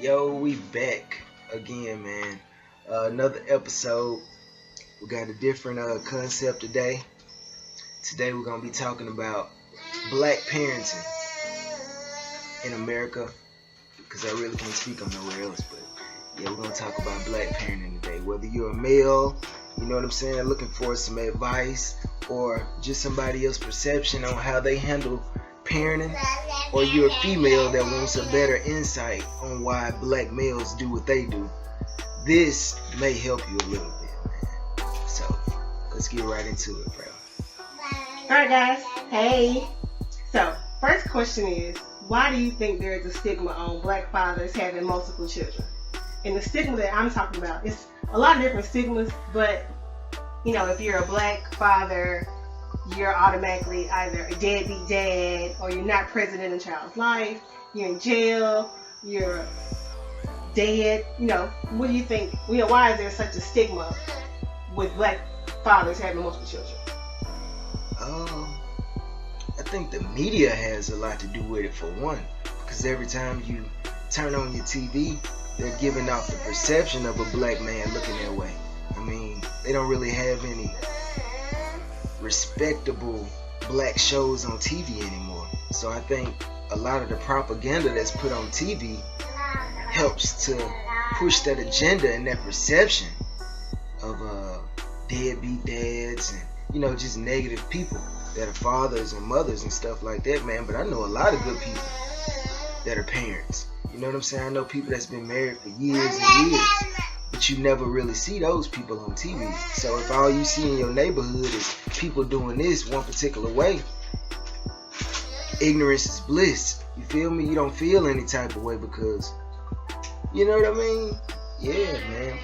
Yo, we back again, man. Another episode. We got a different concept today. Today we're gonna be talking about black parenting in America, because I really can't speak on nowhere else. But yeah, we're gonna talk about black parenting today. Whether you're a male, you know what I'm saying, looking for some advice, or just somebody else's perception on how they handle parenting, or you're a female that wants a better insight on why black males do what they do, this may help you a little bit, man. So let's get right into it, bro. Alright guys, hey. So, first question is, why do you think there is a stigma on black fathers having multiple children? And the stigma that I'm talking about, it's a lot of different stigmas, but if you're a black father, you're automatically either a deadbeat dad, or you're not present in a child's life, you're in jail, you're dead. What do you think? Why is there such a stigma with black fathers having multiple children? I think the media has a lot to do with it, for one, because every time you turn on your TV, they're giving off the perception of a black man looking that way. I mean, they don't really have any respectable black shows on TV anymore. So I think a lot of the propaganda that's put on TV helps to push that agenda and that perception of deadbeat dads and just negative people that are fathers and mothers and stuff like that, man. But I know a lot of good people that are parents. You know what I'm saying? I know people that's been married for years and years, but you never really see those people on TV. So if all you see in your neighborhood is people doing this one particular way, ignorance is bliss. You feel me? You don't feel any type of way because, you know what I mean? Yeah, man.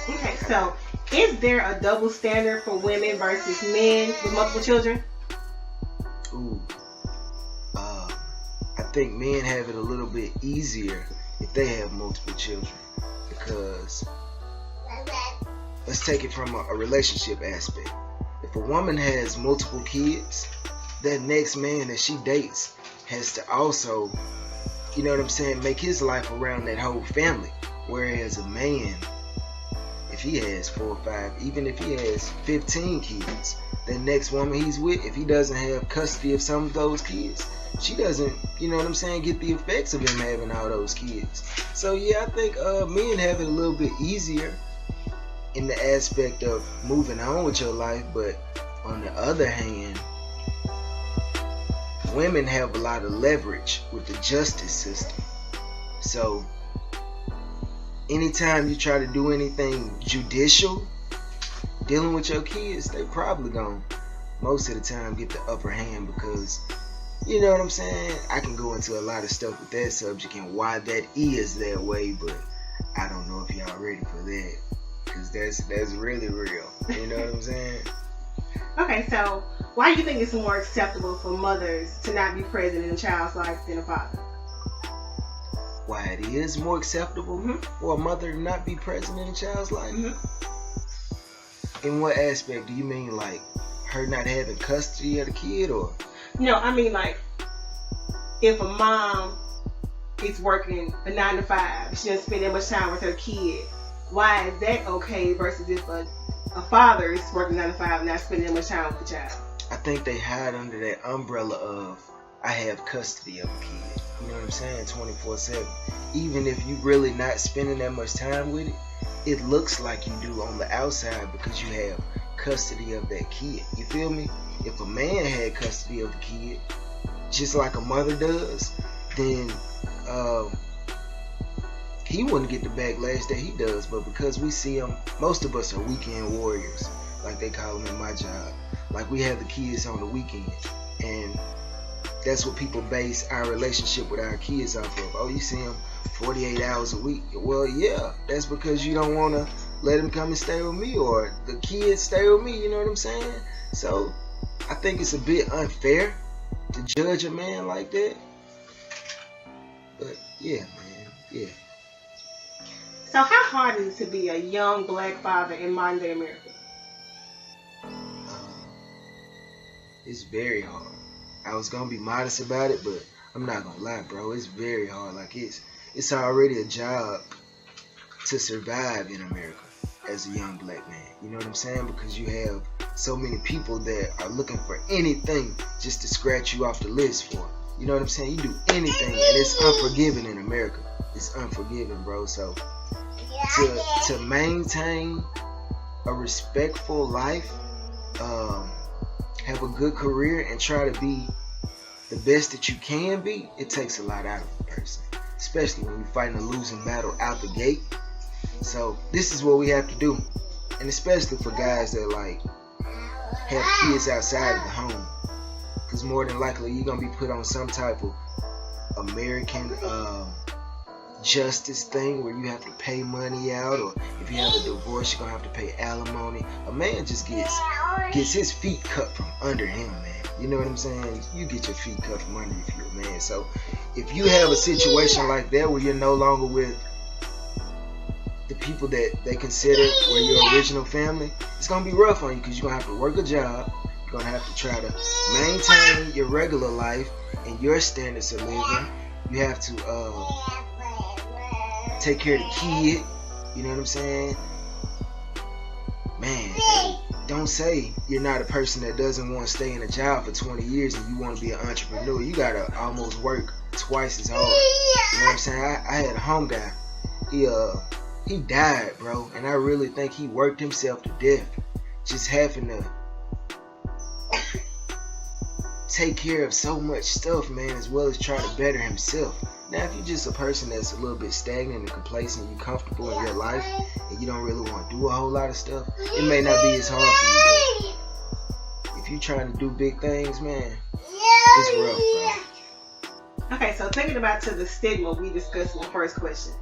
Okay, so is there a double standard for women versus men with multiple children? Ooh. I think men have it a little bit easier if they have multiple children, because let's take it from a relationship aspect. If a woman has multiple kids, that next man that she dates has to also, make his life around that whole family. Whereas a man, if he has 4 or 5, even if he has 15 kids, that next woman he's with, if he doesn't have custody of some of those kids, she doesn't, get the effects of him having all those kids. So yeah, I think men have it a little bit easier in the aspect of moving on with your life, but on the other hand, women have a lot of leverage with the justice system. So anytime you try to do anything judicial dealing with your kids, they probably gonna most of the time get the upper hand, because you know what I'm saying? I can go into a lot of stuff with that subject and why that is that way, but I don't know if y'all ready for that, because that's really real. You know what I'm saying? Okay, so why do you think it's more acceptable for mothers to not be present in a child's life than a father? Why it is more acceptable for a mother to not be present in a child's life? In what aspect? Do you mean like her not having custody of the kid, or? No, I mean like if a mom is working a 9 to 5, she doesn't spend that much time with her kid. Why is that okay versus if a father is working 9 to 5 and not spending that much time with the child? I think they hide under that umbrella of I have custody of a kid. You know what I'm saying? 24/7. Even if you really not spending that much time with it, it looks like you do on the outside because you have custody of that kid. You feel me? If a man had custody of the kid, just like a mother does, then he wouldn't get the backlash that he does. But because we see him, most of us are weekend warriors, like they call them in my job. Like we have the kids on the weekend, and that's what people base our relationship with our kids off of. Oh, you see them 48 hours a week. Well, yeah, that's because you don't want to let them come and stay with me, or the kids stay with me. You know what I'm saying? So I think it's a bit unfair to judge a man like that. But yeah, man, yeah. So how hard is it to be a young black father in modern day America? It's very hard. I was gonna be modest about it, but I'm not gonna lie, bro. It's very hard. Like it's already a job to survive in America as a young black man. You know what I'm saying? Because you have so many people that are looking for anything just to scratch you off the list for. You know what I'm saying? You do anything, and it's unforgiving in America. It's unforgiving, bro. So to maintain a respectful life, have a good career, and try to be the best that you can be, it takes a lot out of a person, especially when you're fighting a losing battle out the gate. So this is what we have to do, and especially for guys that like have kids outside of the home, because more than likely you're gonna be put on some type of American justice thing where you have to pay money out, or if you have a divorce you're gonna have to pay alimony. A man just gets his feet cut from under him, man. You know what I'm saying? You get your feet cut from under you if you're a man. So if you have a situation like that where you're no longer with the people that they consider were your original family, it's gonna be rough on you, because you're gonna have to work a job. You're gonna have to try to maintain your regular life and your standards of living. You have to take care of the kid. You know what I'm saying? Man, don't say you're not a person that doesn't want to stay in a job for 20 years and you want to be an entrepreneur. You gotta almost work twice as hard. You know what I'm saying? I had a home guy. He died, bro, and I really think he worked himself to death, just having to take care of so much stuff, man, as well as try to better himself. Now, if you're just a person that's a little bit stagnant and complacent, you're comfortable in your life, and you don't really want to do a whole lot of stuff, it may not be as hard for you. But if you're trying to do big things, man, it's rough, bro. Okay, so thinking about the stigma we discussed in the first question,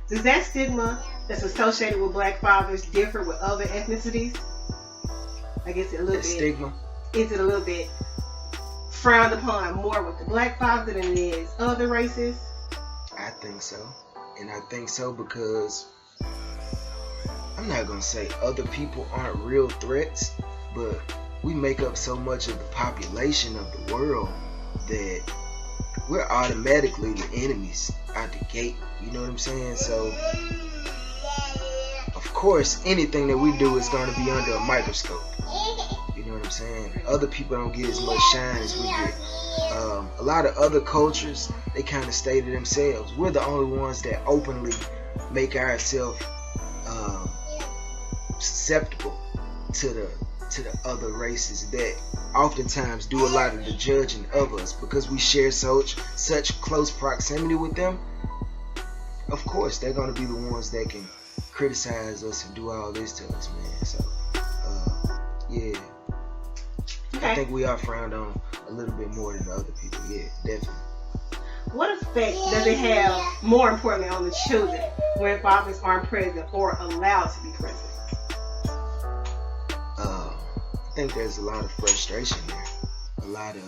does that stigma that's associated with black fathers differ with other ethnicities? I guess a little bit. Stigma? Is it a little bit frowned upon more with the black father than it is other races? I think so. And I think so because I'm not going to say other people aren't real threats, but we make up so much of the population of the world that we're automatically the enemies out the gate. You know what I'm saying? So, of course, anything that we do is going to be under a microscope. You know what I'm saying? Other people don't get as much shine as we get. A lot of other cultures, they kind of stay to themselves. We're the only ones that openly make ourselves susceptible to the other races that oftentimes do a lot of the judging of us, because we share such close proximity with them. Of course, they're going to be the ones that can criticize us and do all this to us, man. So, yeah. Okay. I think we are frowned on a little bit more than the other people. Yeah, definitely. What effect does it have, more importantly, on the children when fathers aren't present or allowed to be present? I think there's a lot of frustration there. A lot of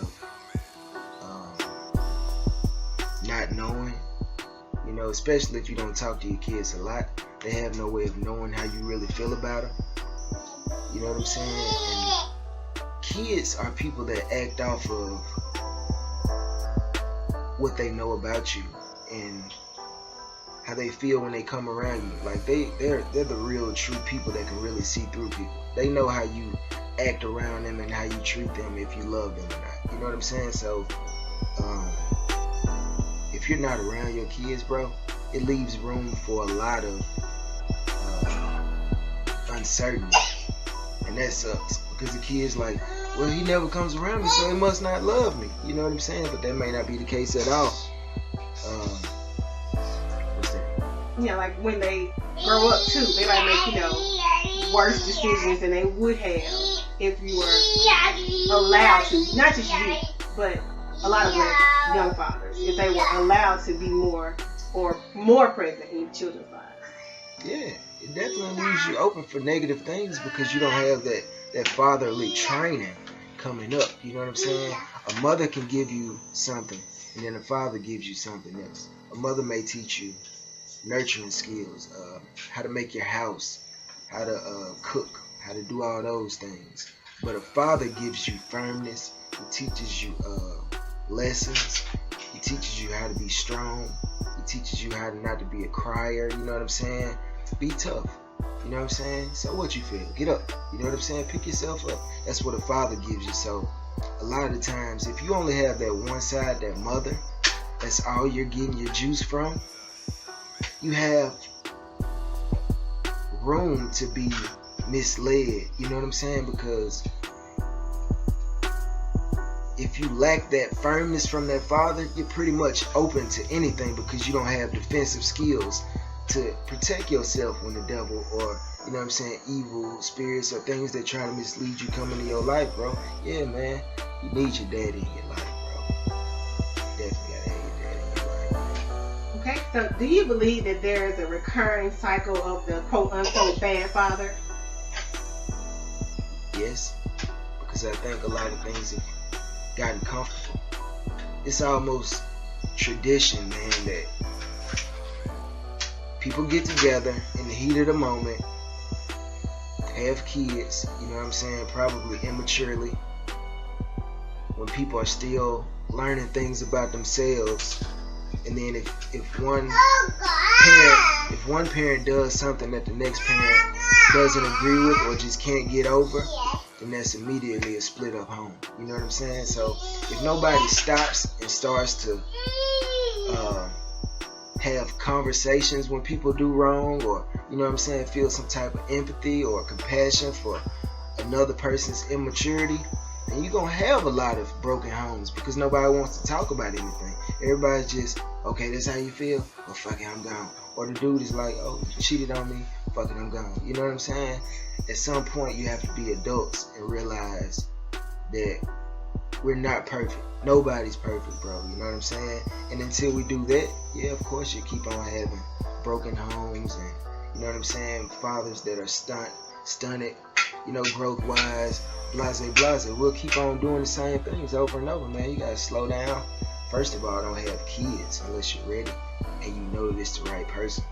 not knowing. You know, especially if you don't talk to your kids a lot, they have no way of knowing how you really feel about them. You know what I'm saying? And kids are people that act off of what they know about you and how they feel when they come around you. Like they're the real true people that can really see through people. They know how you act around them and how you treat them, if you love them or not. You know what I'm saying? So if you're not around your kids, bro, it leaves room for a lot of uncertainty, and that sucks, because the kid's like, well, he never comes around me, so he must not love me. You know what I'm saying? But that may not be the case at all. What's that? Yeah, like when they grow up too, they might make, worse decisions than they would have if you were allowed to. Not just you, but a lot of black young fathers, if they were allowed to be more present in children's lives. Yeah, it definitely leaves you open for negative things, because you don't have that fatherly training coming up. You know what I'm saying? A mother can give you something, and then a father gives you something else. A mother may teach you nurturing skills, how to make your house, how to cook, how to do all those things. But a father gives you firmness. He teaches you lessons. He teaches you how to be strong. He teaches you how to not to be a crier. You know what I'm saying? Be tough. You know what I'm saying? So what you feel? Get up. You know what I'm saying? Pick yourself up. That's what a father gives you. So a lot of the times, if you only have that one side, that mother, that's all you're getting your juice from, you have room to be misled. You know what I'm saying? Because if you lack that firmness from that father, you're pretty much open to anything because you don't have defensive skills to protect yourself when the devil or, you know what I'm saying, evil spirits or things that try to mislead you come into your life, bro. Yeah, man, you need your daddy in your life, bro. You definitely gotta have your daddy in your life. Okay, so do you believe that there is a recurring cycle of the quote-unquote bad father? Yes, because I think a lot of things have gotten comfortable. It's almost tradition, man, that people get together in the heat of the moment, have kids, you know what I'm saying, probably immaturely, when people are still learning things about themselves. And then if one parent does something that the next parent doesn't agree with or just can't get over, then that's immediately a split up home. You know what I'm saying? So if nobody stops and starts to have conversations when people do wrong, or, you know what I'm saying, feel some type of empathy or compassion for another person's immaturity, then you're going to have a lot of broken homes because nobody wants to talk about anything. Everybody's just, okay, that's how you feel? Well, fuck it, I'm gone. Or the dude is like, oh, you cheated on me? Fuck it, I'm gone. You know what I'm saying? At some point, you have to be adults and realize that we're not perfect. Nobody's perfect, bro. You know what I'm saying? And until we do that, yeah, of course you keep on having broken homes and, you know what I'm saying, fathers that are stunted, you know, growth-wise, blase. We'll keep on doing the same things over and over, man. You gotta slow down. First of all, don't have kids unless you're ready and you know that it's the right person.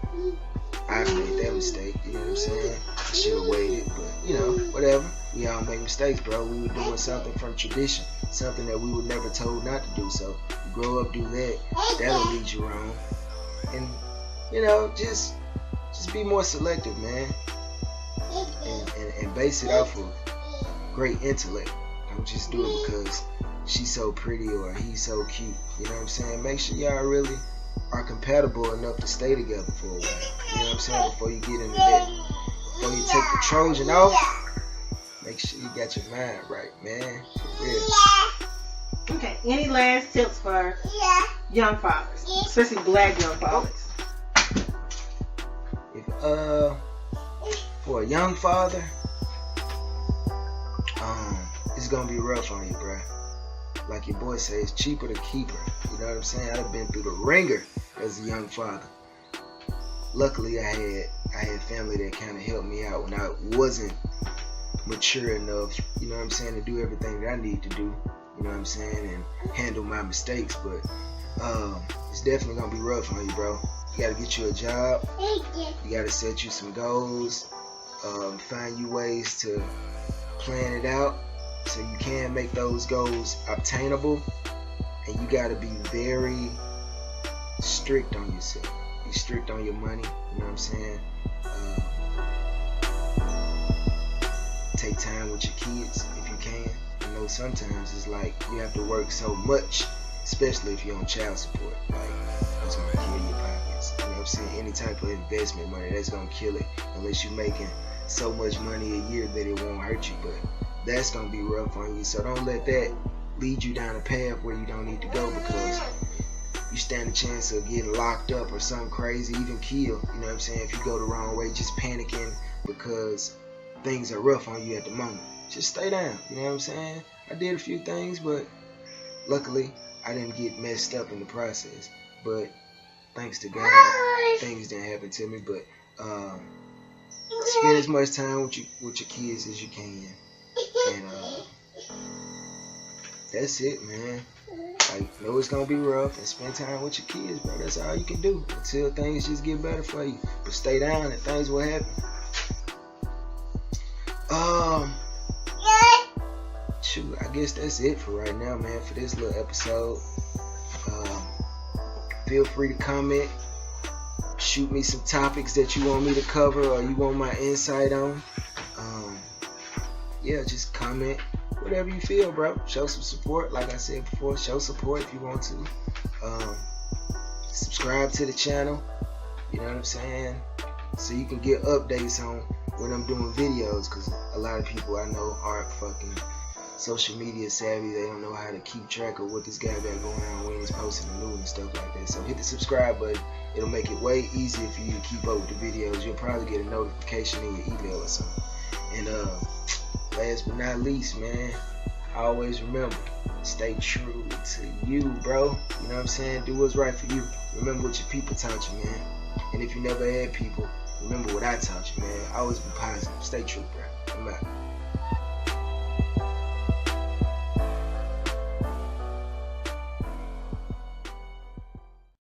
I've made that mistake, you know what I'm saying? I should have waited, but, you know, whatever. We all make mistakes, bro. We were doing something from tradition, something that we were never told not to do. So you grow up, do that, that'll lead you wrong. And, you know, just be more selective, man. And base it off of great intellect. Don't just do it because she's so pretty or he's so cute. You know what I'm saying? Make sure y'all really are compatible enough to stay together for a while. You know what I'm saying? Before you get into that, before you take the Trojan off, make sure you got your mind right, man. For real. Okay, any last tips for young fathers, especially black young fathers? For a young father, it's gonna be rough on you, bruh. Like your boy says, it's cheaper to keep her. You know what I'm saying? I've been through the ringer as a young father. Luckily, I had family that kind of helped me out when I wasn't mature enough, you know what I'm saying, to do everything that I need to do, you know what I'm saying, and handle my mistakes. But it's definitely gonna be rough on you, bro. You gotta get you a job. You gotta set you some goals. Find you ways to plan it out so you can make those goals obtainable. And you gotta be very strict on yourself. Be strict on your money. You know what I'm saying? Take time with your kids if you can. You know, sometimes it's like you have to work so much, especially if you're on child support. Like, that's gonna kill your pockets. You know what I'm saying? Any type of investment money, that's gonna kill it. Unless you're making so much money a year that it won't hurt you. But that's gonna be rough on you. So don't let that lead you down a path where you don't need to go, because you stand a chance of getting locked up or something crazy, even killed. You know what I'm saying? If you go the wrong way, just panicking because things are rough on you at the moment. Just stay down. You know what I'm saying? I did a few things, but luckily I didn't get messed up in the process. But thanks to God, things didn't happen to me. But spend as much time with your kids as you can, and that's it, man. Like, know it's gonna be rough, and spend time with your kids, bro. That's all you can do until things just get better for you. But stay down, and things will happen. Shoot, I guess that's it for right now, man, for this little episode. feel free to comment. Shoot me some topics that you want me to cover or you want my insight on. Yeah, just comment. Whatever you feel, bro. Show some support. Like I said before, show support if you want to. Subscribe to the channel. You know what I'm saying? So you can get updates on when I'm doing videos, because a lot of people I know aren't fucking social media savvy. They don't know how to keep track of what this guy got going on when he's posting the news and stuff like that. So hit the subscribe button. It'll make it way easier for you to keep up with the videos. You'll probably get a notification in your email or something. And last but not least, man, always remember, stay true to you, bro. You know what I'm saying? Do what's right for you. Remember what your people taught you, man. And if you never had people, remember what I taught you, man. Always be positive. Stay true, bro. I'm out.